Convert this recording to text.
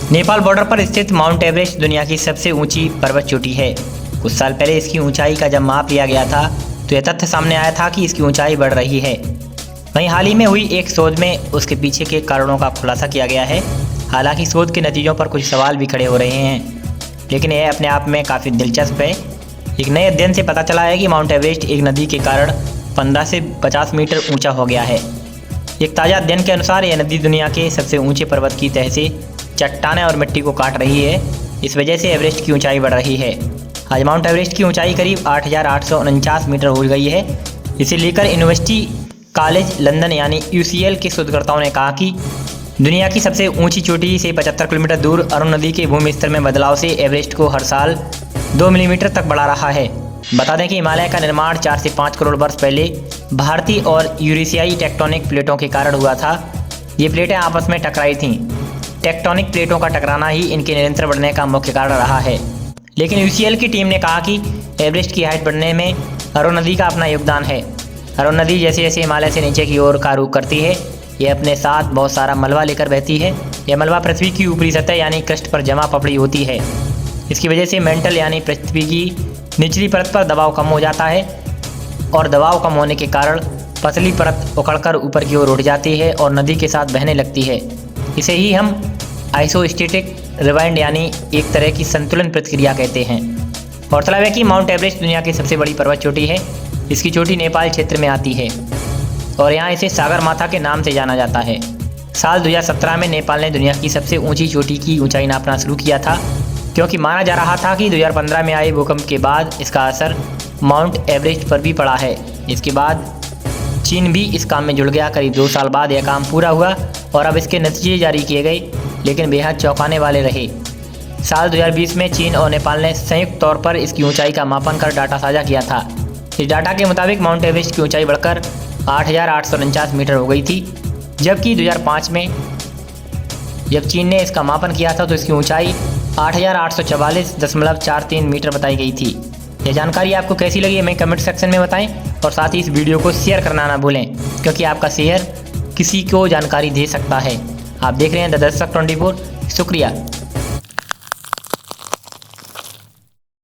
Nepal border पर स्थित mount Everest दुनिया की सबसे ऊंची पर्वत चोटी है। कुछ साल पहले इसकी ऊंचाई का जब माप लिया गया था तो यह तथ्य सामने आया था कि इसकी ऊंचाई बढ़ रही है। वहीं हाल ही में हुई एक शोध में उसके पीछे के कारणों का खुलासा किया गया है। हालांकि शोध के नतीजों पर कुछ सवाल भी खड़े हो रहे हैं, लेकिन यह अपने आप में काफ़ी दिलचस्प है। एक नए अध्ययन से पता चला है कि माउंट एवरेस्ट एक नदी के कारण 15 से 50 मीटर ऊंचा हो गया है। एक ताज़ा अध्ययन के अनुसार यह नदी दुनिया के सबसे ऊंचे पर्वत की तह से चट्टानें और मिट्टी को काट रही है। इस वजह से एवरेस्ट की ऊंचाई बढ़ रही है। आज माउंट एवरेस्ट की ऊंचाई करीब 8,849 मीटर हो गई है। इसे लेकर यूनिवर्सिटी कॉलेज लंदन यानी UCL के शोधकर्ताओं ने कहा कि दुनिया की सबसे ऊंची चोटी से 75 किलोमीटर दूर अरुण नदी के भूमि स्तर में बदलाव से एवरेस्ट को हर साल 2 मिलीमीटर तक बढ़ा रहा है। बता दें कि हिमालय का निर्माण 4 से 5 करोड़ वर्ष पहले भारतीय और यूरेशियाई टेक्टोनिक प्लेटों के कारण हुआ था। ये प्लेटें आपस में टकराई थीं। टेक्टोनिक प्लेटों का टकराना ही इनके निरंतर बढ़ने का मुख्य कारण रहा है। लेकिन UCL की टीम ने कहा कि एवरेस्ट की हाइट बढ़ने में अरुण नदी का अपना योगदान है। अरुण नदी जैसे जैसे हिमालय से नीचे की ओर का रुख करती है, यह अपने साथ बहुत सारा मलबा लेकर बहती है। यह मलबा पृथ्वी की ऊपरी सतह यानी क्रस्ट पर जमा पपड़ी होती है। इसकी वजह से मेंटल यानी पृथ्वी की निचली परत पर दबाव कम हो जाता है और दबाव कम होने के कारण पतली परत उखड़कर ऊपर की ओर उठ जाती है और नदी के साथ बहने लगती है। इसे ही हम आइसोस्टेटिक रिवाइंड यानी एक तरह की संतुलन प्रतिक्रिया कहते हैं। गौरतलब है कि माउंट एवरेस्ट दुनिया की सबसे बड़ी पर्वत चोटी है। इसकी चोटी नेपाल क्षेत्र में आती है और यहाँ इसे सागर माथा के नाम से जाना जाता है। साल 2017 में नेपाल ने दुनिया की सबसे ऊंची चोटी की ऊंचाई नापना शुरू किया था, क्योंकि माना जा रहा था कि 2015 में आए भूकंप के बाद इसका असर माउंट एवरेस्ट पर भी पड़ा है। इसके बाद चीन भी इस काम में जुड़ गया। करीब 2 साल बाद यह काम पूरा हुआ और अब इसके नतीजे जारी किए गए, लेकिन बेहद चौंकाने वाले रहे। साल 2020 में चीन और नेपाल ने संयुक्त तौर पर इसकी ऊंचाई का मापन कर डाटा साझा किया था। इस डाटा के मुताबिक माउंट एवरेस्ट की ऊंचाई बढ़कर 8,849 मीटर हो गई थी, जबकि 2005 में जब चीन ने इसका मापन किया था तो इसकी ऊंचाई 8,844.43 मीटर बताई गई थी। यह जानकारी आपको कैसी लगी हमें कमेंट सेक्शन में बताएं और साथ ही इस वीडियो को शेयर करना ना भूलें, क्योंकि आपका शेयर किसी को जानकारी दे सकता है। आप देख रहे हैं द दस्तक 24। शुक्रिया।